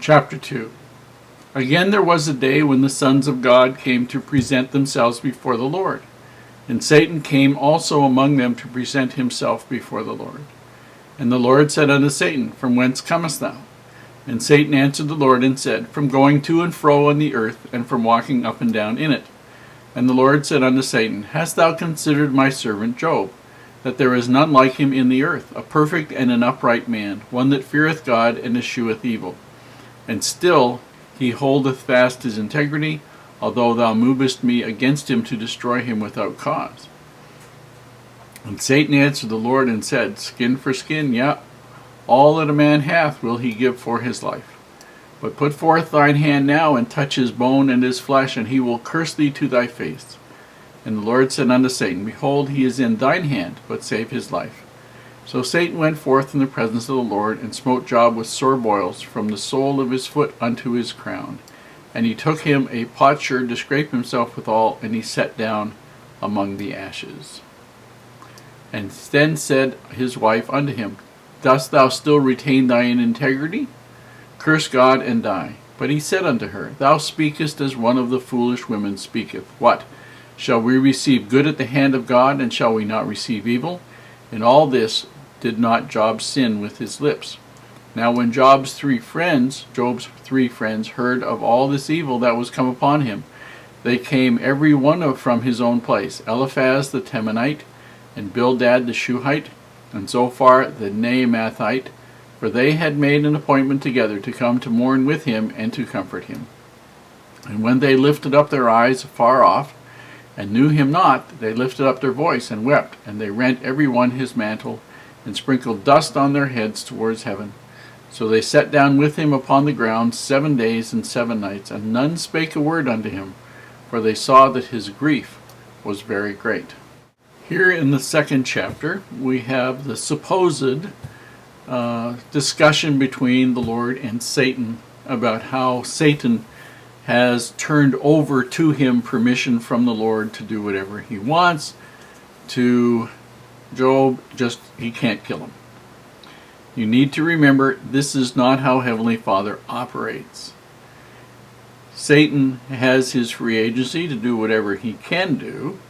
Chapter 2. Again there was a day when the sons of God came to present themselves before the Lord. And Satan came also among them to present himself before the Lord. And the Lord said unto Satan, From whence comest thou? And Satan answered the Lord and said, From going to and fro on the earth, and from walking up and down in it. And the Lord said unto Satan, Hast thou considered my servant Job, that there is none like him in the earth, a perfect and an upright man, one that feareth God and escheweth evil? And still he holdeth fast his integrity, although thou movest me against him to destroy him without cause. And Satan answered the Lord and said, Skin for skin, yea, all that a man hath will he give for his life. But put forth thine hand now, and touch his bone and his flesh, and he will curse thee to thy face. And the Lord said unto Satan, Behold, he is in thine hand, but save his life. So Satan went forth in the presence of the Lord, and smote Job with sore boils, from the sole of his foot unto his crown. And he took him a potsherd to scrape himself withal, and he sat down among the ashes. And then said his wife unto him, Dost thou still retain thine integrity? Curse God and die. But he said unto her, Thou speakest as one of the foolish women speaketh. What? Shall we receive good at the hand of God, and shall we not receive evil? In all this did not Job sin with his lips. Now when Job's three friends heard of all this evil that was come upon him, they came every one from his own place, Eliphaz the Temanite, and Bildad the Shuhite, and Zophar the Naamathite, for they had made an appointment together to come to mourn with him and to comfort him. And when they lifted up their eyes far off, and knew him not, they lifted up their voice and wept, and they rent every one his mantle, and sprinkled dust on their heads towards heaven. So they sat down with him upon the ground 7 days and 7 nights, and none spake a word unto him, for they saw that his grief was very great. Here in the second chapter, we have the supposed discussion between the Lord and Satan about how Satan has turned over to him permission from the Lord to do whatever he wants to Job. Just he can't kill him. You need to remember, this is not how Heavenly Father operates. Satan has his free agency to do whatever he can do,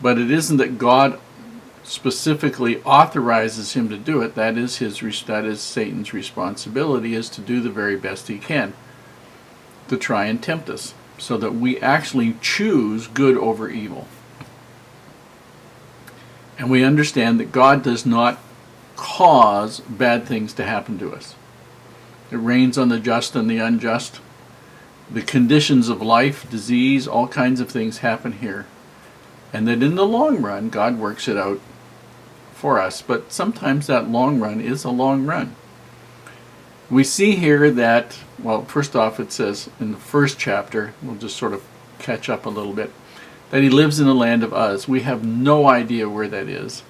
but it isn't that God specifically authorizes him to do it. That is Satan's responsibility, is to do the very best he can to try and tempt us, so that we actually choose good over evil. And we understand that God does not cause bad things to happen to us. It rains on the just and the unjust. The conditions of life, disease, all kinds of things happen here. And that in the long run, God works it out for us. But sometimes that long run is a long run. We see here that, well, first off, it says in the first chapter, we'll just sort of catch up a little bit, that he lives in the land of Uz. We have no idea where that is.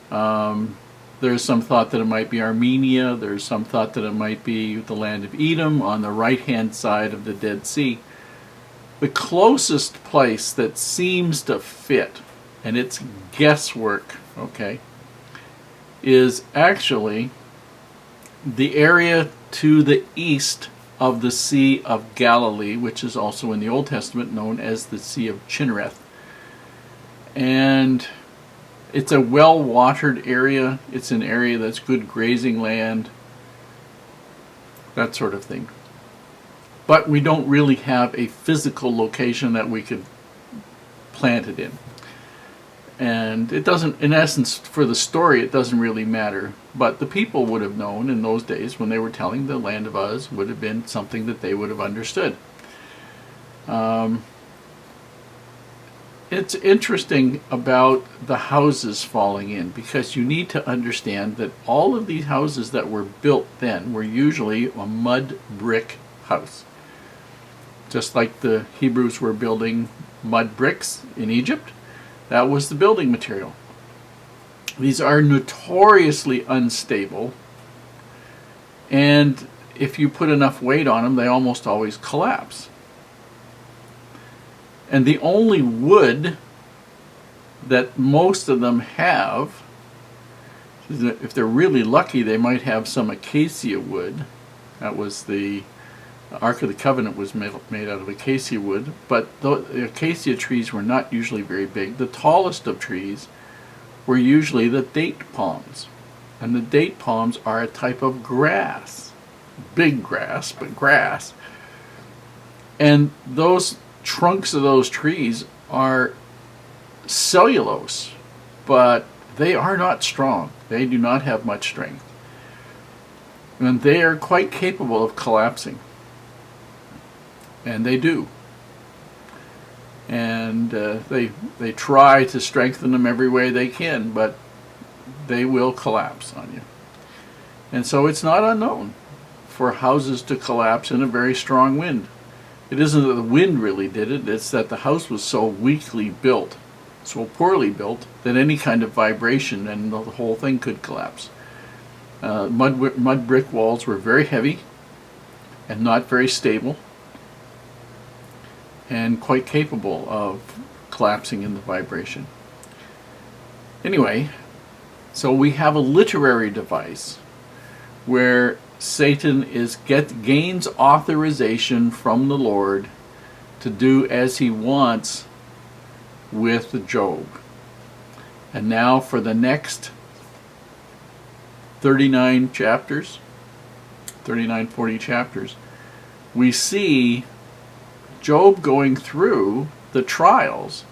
There's some thought that it might be Armenia. There's some thought that it might be the land of Edom on the right-hand side of the Dead Sea. The closest place that seems to fit, and it's guesswork, okay, is actually the area to the east of the Sea of Galilee, which is also in the Old Testament known as the Sea of Chinnereth. And it's a well-watered area. It's an area that's good grazing land, that sort of thing. But we don't really have a physical location that we could plant it in. And it doesn't, in essence, for the story, it doesn't really matter. But the people would have known in those days, when they were telling the land of Uz, would have been something that they would have understood. It's interesting about the houses falling in, because you need to understand that all of these houses that were built then were usually a mud brick house. Just like the Hebrews were building mud bricks in Egypt, that was the building material. These are notoriously unstable, and if you put enough weight on them, they almost always collapse. And the only wood that most of them have, if they're really lucky, they might have some acacia wood. That was the The Ark of the Covenant was made out of acacia wood, but the acacia trees were not usually very big. The tallest of trees were usually the date palms. And the date palms are a type of grass. Big grass, but grass. And those trunks of those trees are cellulose, but they are not strong. They do not have much strength. And they are quite capable of collapsing. And they do. And they try to strengthen them every way they can, but they will collapse on you. And so it's not unknown for houses to collapse in a very strong wind. It isn't that the wind really did it, it's that the house was so weakly built, so poorly built, that any kind of vibration and the whole thing could collapse. Mud brick walls were very heavy and not very stable and quite capable of collapsing in the vibration. Anyway, so we have a literary device where Satan gains authorization from the Lord to do as he wants with Job. And now for the next 39 chapters, 40 chapters, we see Job going through the trials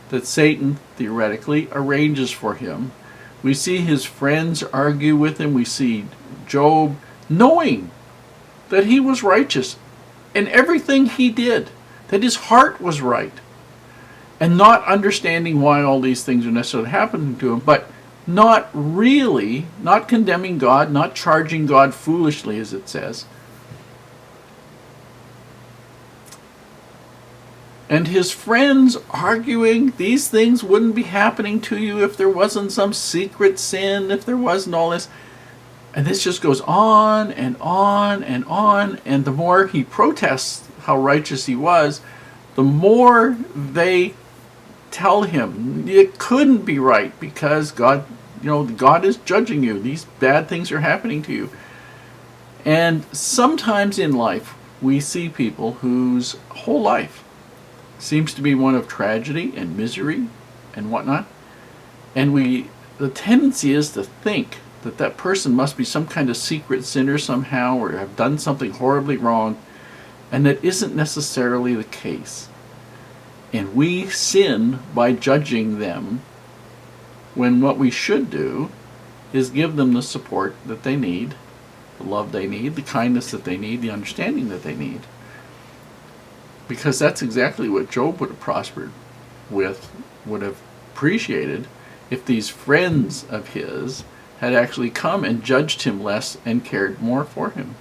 that Satan theoretically arranges for him. We see his friends argue with him. We see Job knowing that he was righteous in everything he did, that his heart was right, and not understanding why all these things are necessarily happening to him, but not condemning God, not charging God foolishly, as it says. And his friends arguing these things wouldn't be happening to you if there wasn't some secret sin, if there wasn't all this. And this just goes on and on and on. And the more he protests how righteous he was, the more they tell him it couldn't be right because God is judging you. These bad things are happening to you. And sometimes in life, we see people whose whole life seems to be one of tragedy and misery and whatnot. And the tendency is to think that that person must be some kind of secret sinner somehow or have done something horribly wrong. And that isn't necessarily the case. And we sin by judging them when what we should do is give them the support that they need, the love they need, the kindness that they need, the understanding that they need. Because that's exactly what Job would have prospered with, would have appreciated, if these friends of his had actually come and judged him less and cared more for him.